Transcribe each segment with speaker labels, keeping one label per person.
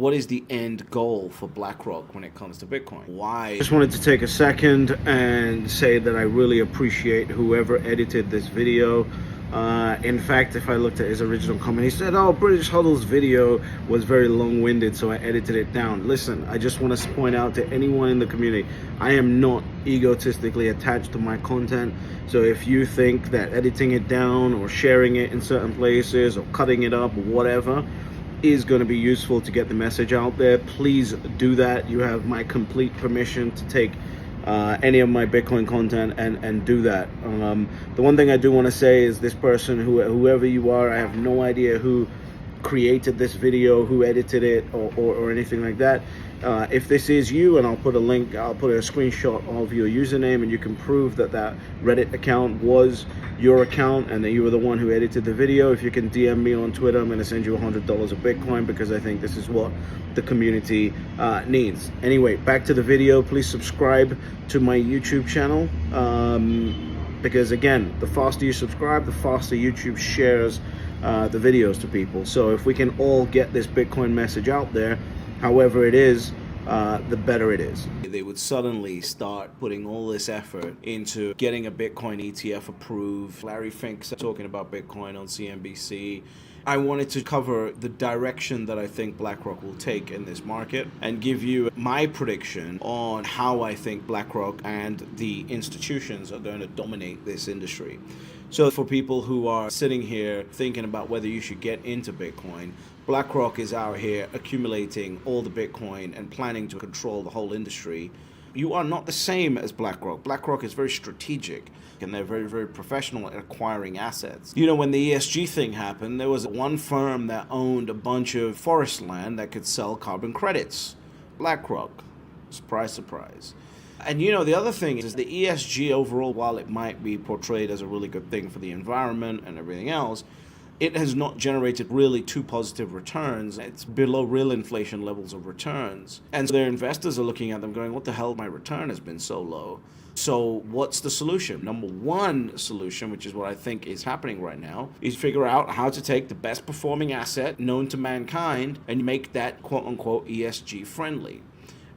Speaker 1: What is the end goal for BlackRock when it comes to Bitcoin? Why?
Speaker 2: Just wanted to take a second and say that I really appreciate whoever edited this video. In fact, if I looked at his original comment, he said, oh, British HODL's video was very long-winded, so I edited it down. Listen, I just want to point out to anyone in the community, I am not egotistically attached to my content. So if you think that editing it down or sharing it in certain places or cutting it up or whatever is going to be useful to get the message out there, please do that. You have my complete permission to take any of my Bitcoin content and do that. The one thing I do want to say is this person, whoever you are, I have no idea who created this video, who edited it, or anything like that. If this is you, and I'll put a link, I'll put a screenshot of your username, and you can prove that that Reddit account was your account and that you were the one who edited the video. If you can DM me on Twitter, I'm going to send you $100 of Bitcoin, because I think this is what the community needs. Anyway, back to the video. Please subscribe to my YouTube channel, because again, the faster you subscribe, the faster YouTube shares the videos to people. So if we can all get this Bitcoin message out there, however it is, the better it is.
Speaker 1: They would suddenly start putting all this effort into getting a Bitcoin ETF approved. Larry Fink talking about Bitcoin on CNBC. I wanted to cover the direction that I think BlackRock will take in this market and give you my prediction on how I think BlackRock and the institutions are going to dominate this industry. So for people who are sitting here thinking about whether you should get into Bitcoin, BlackRock is out here accumulating all the Bitcoin and planning to control the whole industry. You are not the same as BlackRock. BlackRock is very strategic, and they're very, very professional at acquiring assets. You know, when the ESG thing happened, there was one firm that owned a bunch of forest land that could sell carbon credits. BlackRock. Surprise, surprise. And you know, the other thing is the ESG overall, while it might be portrayed as a really good thing for the environment and everything else, it has not generated really too positive returns. It's below real inflation levels of returns. And so their investors are looking at them going, what the hell, my return has been so low. So what's the solution? Number one solution, which is what I think is happening right now, is figure out how to take the best performing asset known to mankind and make that quote unquote ESG friendly.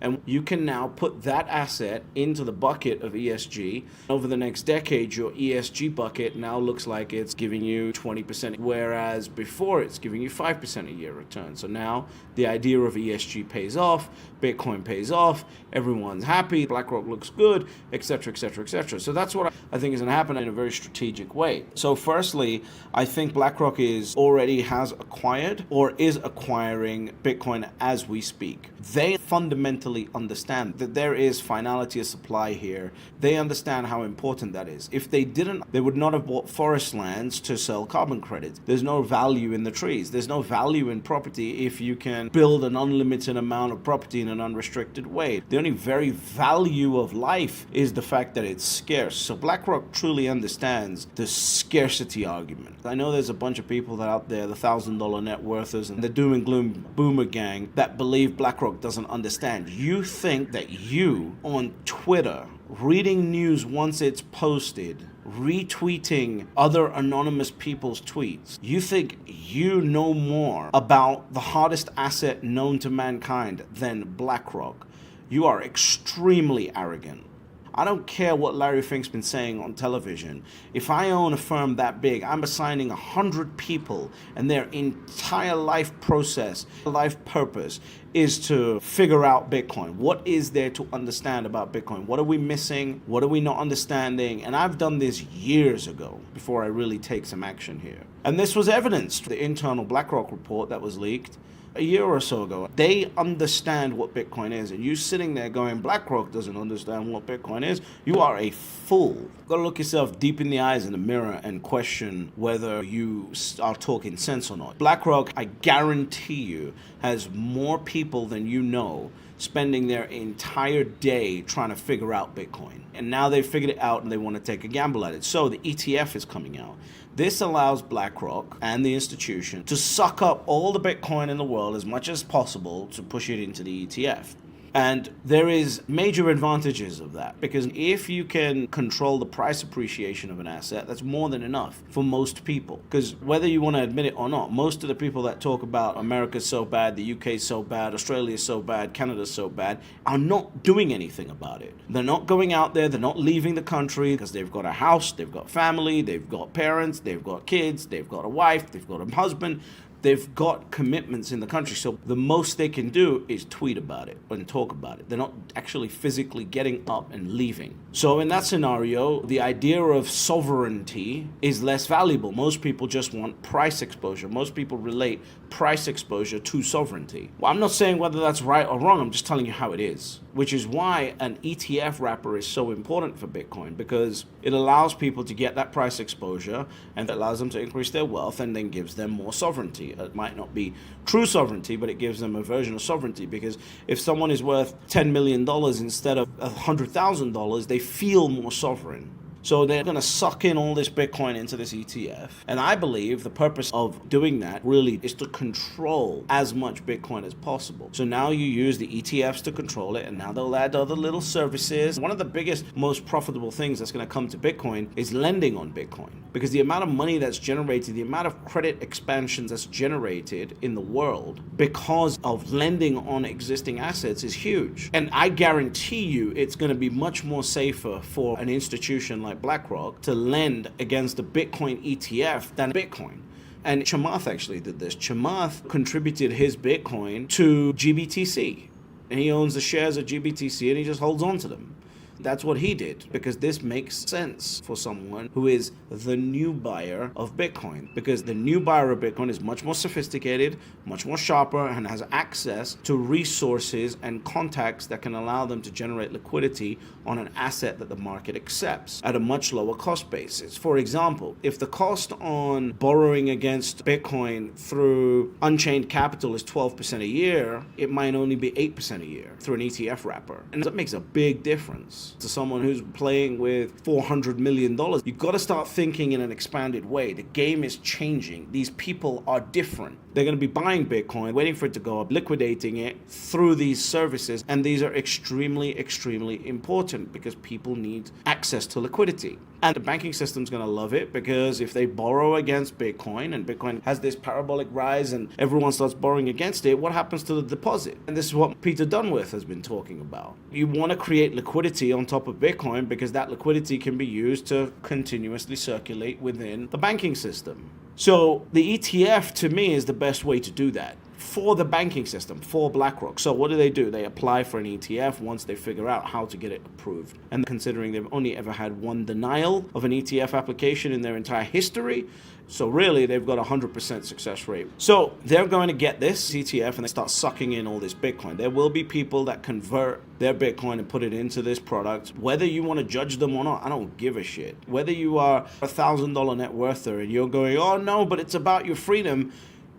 Speaker 1: And you can now put that asset into the bucket of ESG. Over the next decade, your ESG bucket now looks like it's giving you 20%, whereas before it's giving you 5% a year return. So now the idea of ESG pays off, Bitcoin pays off, everyone's happy, BlackRock looks good, etc., etc., etc. So that's what I think is going to happen in a very strategic way. So firstly, I think BlackRock already has acquired or is acquiring Bitcoin as we speak. They fundamentally understand that there is finality of supply here. They understand how important that is. If they didn't, they would not have bought forest lands to sell carbon credits. There's no value in the trees. There's no value in property if you can build an unlimited amount of property in an unrestricted way. The only very value of life is the fact that it's scarce. So BlackRock truly understands the scarcity argument. I know there's a bunch of people that out there, the $1,000 net worthers and the doom and gloom boomer gang, that believe BlackRock doesn't understand. You think that you, on Twitter, reading news once it's posted, retweeting other anonymous people's tweets, you think you know more about the hardest asset known to mankind than BlackRock. You are extremely arrogant. I don't care what Larry Fink's been saying on television. If I own a firm that big, I'm assigning 100 people and their entire life process, life purpose is to figure out Bitcoin. What is there to understand about Bitcoin? What are we missing? What are we not understanding? And I've done this years ago before I really take some action here. And this was evidenced. The internal BlackRock report that was leaked a year or so ago. They understand what Bitcoin is, and you sitting there going, BlackRock doesn't understand what Bitcoin is, you are a fool. You've got to look yourself deep in the eyes in the mirror and question whether you are talking sense or not. BlackRock, I guarantee you, has more people than you know spending their entire day trying to figure out Bitcoin. And now they've figured it out and they want to take a gamble at it. So the ETF is coming out. This allows BlackRock and the institution to suck up all the Bitcoin in the world as much as possible to push it into the ETF. And there is major advantages of that, because if you can control the price appreciation of an asset, that's more than enough for most people. Because whether you want to admit it or not, most of the people that talk about America's so bad, the UK's so bad, Australia's so bad, Canada's so bad, are not doing anything about it. They're not going out there, they're not leaving the country because they've got a house, they've got family, they've got parents, they've got kids, they've got a wife, they've got a husband. They've got commitments in the country, so the most they can do is tweet about it and talk about it. They're not actually physically getting up and leaving. So in that scenario, the idea of sovereignty is less valuable. Most people just want price exposure. Most people relate price exposure to sovereignty. Well, I'm not saying whether that's right or wrong, I'm just telling you how it is, which is why an ETF wrapper is so important for Bitcoin, because it allows people to get that price exposure and it allows them to increase their wealth and then gives them more sovereignty. It might not be true sovereignty, but it gives them a version of sovereignty, because if someone is worth $10 million instead of $100,000, they feel more sovereign. So they're going to suck in all this Bitcoin into this ETF. And I believe the purpose of doing that really is to control as much Bitcoin as possible. So now you use the ETFs to control it, and now they'll add other little services. One of the biggest, most profitable things that's going to come to Bitcoin is lending on Bitcoin, because the amount of money that's generated, the amount of credit expansions that's generated in the world because of lending on existing assets is huge. And I guarantee you it's going to be much more safer for an institution like Blackrock to lend against a Bitcoin ETF than Bitcoin. And Chamath actually did this. Chamath contributed his Bitcoin to GBTC, and he owns the shares of GBTC and he just holds on to them. That's what he did, because this makes sense for someone who is the new buyer of Bitcoin, because the new buyer of Bitcoin is much more sophisticated, much more sharper, and has access to resources and contacts that can allow them to generate liquidity on an asset that the market accepts at a much lower cost basis. For example, if the cost on borrowing against Bitcoin through Unchained Capital is 12% a year, it might only be 8% a year through an ETF wrapper. And that makes a big difference to someone who's playing with $400 million. You've got to start thinking in an expanded way. The game is changing. These people are different. They're going to be buying Bitcoin, waiting for it to go up, liquidating it through these services. And these are extremely, extremely important, because people need access to liquidity. And the banking system's going to love it, because if they borrow against Bitcoin and Bitcoin has this parabolic rise and everyone starts borrowing against it, what happens to the deposit? And this is what Peter Dunworth has been talking about. You want to create liquidity on top of Bitcoin, because that liquidity can be used to continuously circulate within the banking system. So the ETF to me is the best way to do that for the banking system, for BlackRock. So what do? They apply for an ETF once they figure out how to get it approved. And considering they've only ever had one denial of an ETF application in their entire history, so really they've got a 100% success rate. So they're going to get this ETF and they start sucking in all this Bitcoin. There will be people that convert their Bitcoin and put it into this product. Whether you want to judge them or not, I don't give a shit. Whether you are $1,000 net worther and you're going, oh no, but it's about your freedom.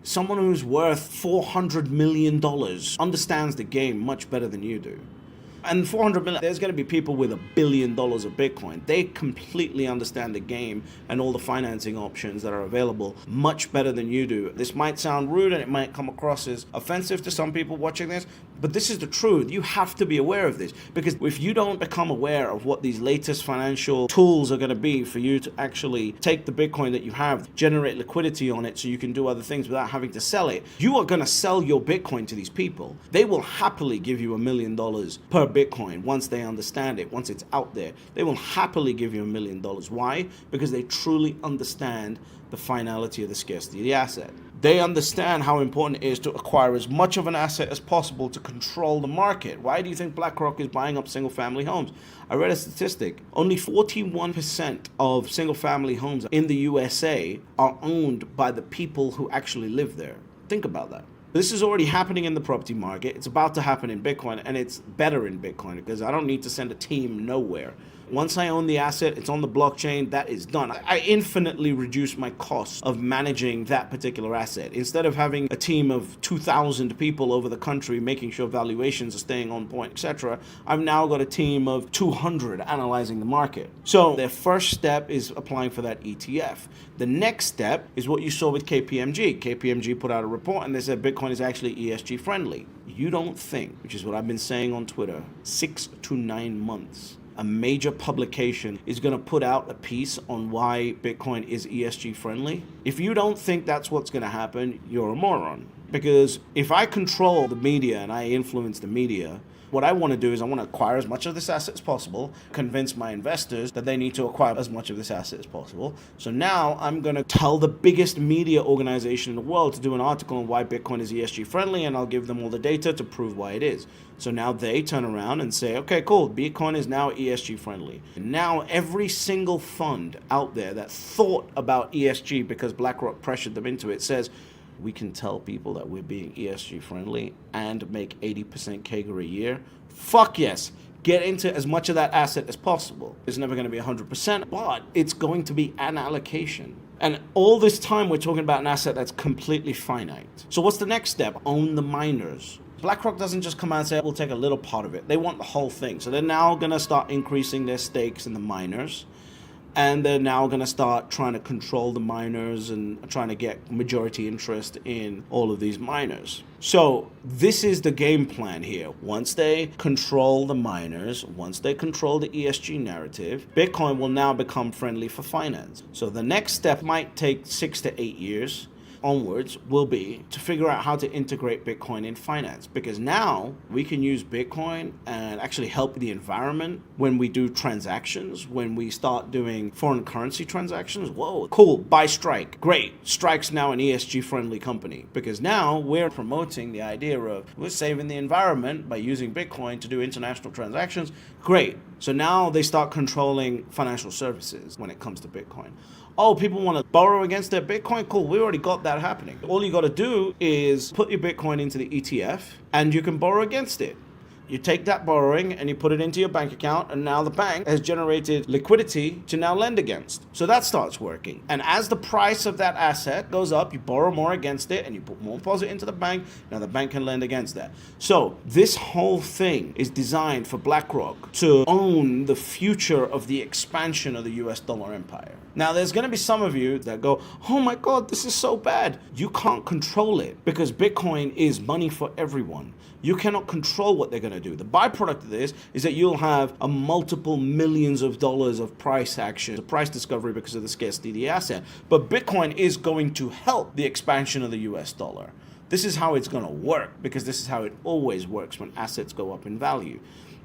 Speaker 1: Someone who's worth $400 million understands the game much better than you do. And 400 million, there's going to be people with $1 billion of Bitcoin. They completely understand the game and all the financing options that are available much better than you do. This might sound rude and it might come across as offensive to some people watching this, but this is the truth. You have to be aware of this, because if you don't become aware of what these latest financial tools are going to be for you to actually take the Bitcoin that you have, generate liquidity on it so you can do other things without having to sell it, you are going to sell your Bitcoin to these people. They will happily give you $1 million per Bitcoin once they understand it, once it's out there. They will happily give you $1 million. Why? Because they truly understand the finality of the scarcity of the asset. They understand how important it is to acquire as much of an asset as possible to control the market. Why do you think BlackRock is buying up single-family homes? I read a statistic. Only 41% of single-family homes in the USA are owned by the people who actually live there. Think about that. This is already happening in the property market. It's about to happen in Bitcoin, and it's better in Bitcoin, because I don't need to send a team nowhere. Once I own the asset, it's on the blockchain, that is done. I infinitely reduce my costs of managing that particular asset. Instead of having a team of 2,000 people over the country making sure valuations are staying on point, etc., I've now got a team of 200 analyzing the market. So their first step is applying for that ETF. The next step is what you saw with KPMG. KPMG put out a report and they said Bitcoin is actually ESG friendly. You don't think, which is what I've been saying on Twitter, 6 to 9 months, a major publication is going to put out a piece on why Bitcoin is ESG friendly? If you don't think that's what's going to happen, you're a moron. Because if I control the media and I influence the media, what I want to do is I want to acquire as much of this asset as possible, convince my investors that they need to acquire as much of this asset as possible. So now I'm going to tell the biggest media organization in the world to do an article on why Bitcoin is ESG friendly, and I'll give them all the data to prove why it is. So now they turn around and say, okay, cool, Bitcoin is now ESG friendly. And now every single fund out there that thought about ESG because BlackRock pressured them into it says, we can tell people that we're being ESG friendly and make 80% CAGR a year. Fuck yes. Get into as much of that asset as possible. It's never going to be 100%, but it's going to be an allocation. And all this time we're talking about an asset that's completely finite. So what's the next step? Own the miners. BlackRock doesn't just come out and say, we'll take a little part of it. They want the whole thing. So they're now going to start increasing their stakes in the miners. And they're now going to start trying to control the miners and trying to get majority interest in all of these miners. So this is the game plan here. Once they control the miners, once they control the ESG narrative, Bitcoin will now become friendly for finance. So the next step might take 6 to 8 years onwards will be to figure out how to integrate Bitcoin in finance, because now we can use Bitcoin and actually help the environment when we do transactions, when we start doing foreign currency transactions. Whoa, cool, buy Strike. Great, Strike's now an ESG friendly company because now we're promoting the idea of we're saving the environment by using Bitcoin to do international transactions. Great. So now they start controlling financial services when it comes to Bitcoin. Oh, people want to borrow against their Bitcoin? Cool, we already got that happening. All you got to do is put your Bitcoin into the ETF and you can borrow against it. You take that borrowing and you put it into your bank account, and now the bank has generated liquidity to now lend against. So that starts working. And as the price of that asset goes up, you borrow more against it and you put more deposit into the bank. Now the bank can lend against that. So this whole thing is designed for BlackRock to own the future of the expansion of the US dollar empire. Now there's going to be some of you that go, oh my God, this is so bad. You can't control it because Bitcoin is money for everyone. You cannot control what they're going to do. The byproduct of this is that you'll have a multiple millions of dollars of price action, price discovery because of the scarcity of the asset. But Bitcoin is going to help the expansion of the US dollar. This is how it's going to work because this is how it always works when assets go up in value.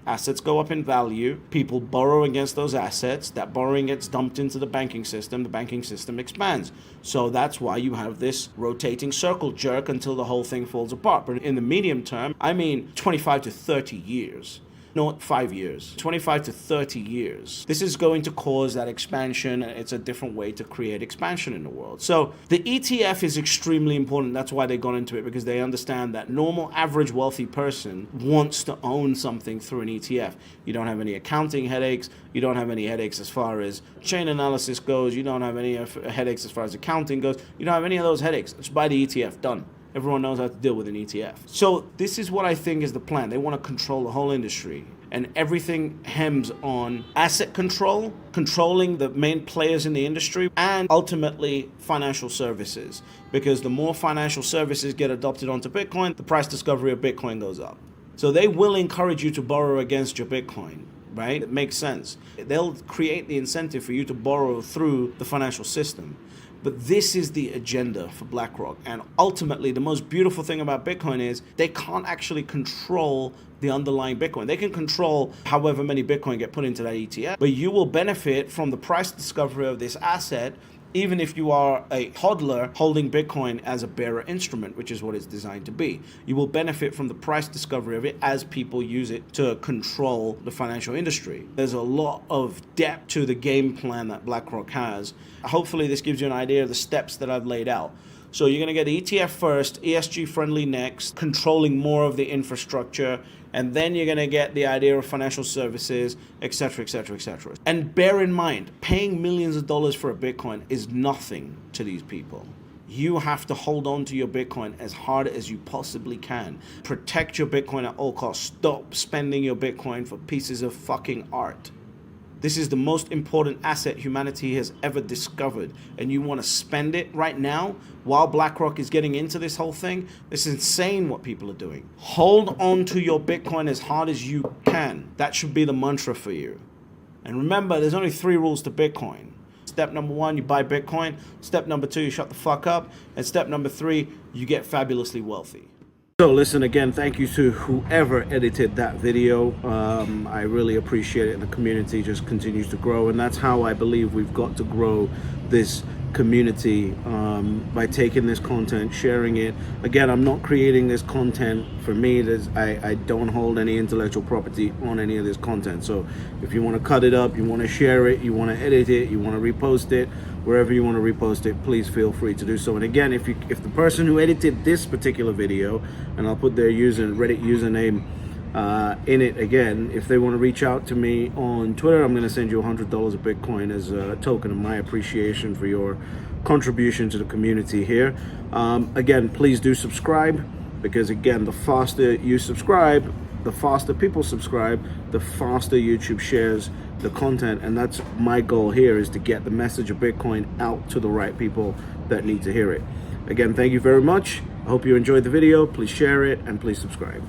Speaker 1: Assets go up in value, people borrow against those assets, that borrowing gets dumped into the banking system expands. So that's why you have this rotating circle jerk until the whole thing falls apart. But in the medium term, I mean 25 to 30 years. Not 5 years, 25 to 30 years. This is going to cause that expansion. It's a different way to create expansion in the world. So the ETF is extremely important. That's why they got into it, because they understand that normal, average, wealthy person wants to own something through an ETF. You don't have any accounting headaches. You don't have any headaches as far as chain analysis goes. You don't have any headaches as far as accounting goes. You don't have any of those headaches. Just buy the ETF, done. Everyone knows how to deal with an ETF. So this is what I think is the plan. They want to control the whole industry. And everything hems on asset control, controlling the main players in the industry, and ultimately financial services. Because the more financial services get adopted onto Bitcoin, the price discovery of Bitcoin goes up. So they will encourage you to borrow against your Bitcoin, right? It makes sense. They'll create the incentive for you to borrow through the financial system. But this is the agenda for BlackRock. And ultimately, the most beautiful thing about Bitcoin is they can't actually control the underlying Bitcoin. They can control however many Bitcoin get put into that ETF, but you will benefit from the price discovery of this asset even if you are a hodler holding Bitcoin as a bearer instrument, which is what it's designed to be. You will benefit from the price discovery of it as people use it to control the financial industry. There's a lot of depth to the game plan that BlackRock has. Hopefully this gives you an idea of the steps that I've laid out. So you're going to get the ETF first, ESG friendly next, controlling more of the infrastructure, and then you're going to get the idea of financial services, etc., etc., etc. And bear in mind, paying millions of dollars for a Bitcoin is nothing to these people. You have to hold on to your Bitcoin as hard as you possibly can. Protect your Bitcoin at all costs. Stop spending your Bitcoin for pieces of fucking art. This is the most important asset humanity has ever discovered, and you want to spend it right now while BlackRock is getting into this whole thing? It's insane what people are doing. Hold on to your Bitcoin as hard as you can. That should be the mantra for you. And remember, there's only 3 rules to Bitcoin. Step number 1, you buy Bitcoin. Step number 2, you shut the fuck up. And step number 3, you get fabulously wealthy.
Speaker 2: So listen, again, thank you to whoever edited that video. I really appreciate it, and the community just continues to grow, and that's how I believe we've got to grow this community, by taking this content, sharing it. Again, I'm not creating this content for me. I don't hold any intellectual property on any of this content. So if you want to cut it up, you want to share it, you want to edit it, you want to repost it, wherever you want to repost it, please feel free to do so. And again, if the person who edited this particular video, and I'll put their Reddit username in it again, if they want to reach out to me on Twitter, I'm going to send you $100 of Bitcoin as a token of my appreciation for your contribution to the community here. Again, please do subscribe, because again, the faster you subscribe, the faster people subscribe, the faster YouTube shares the content. And that's my goal here, is to get the message of Bitcoin out to the right people that need to hear it. Again, thank you very much. I hope you enjoyed the video. Please share it and please subscribe.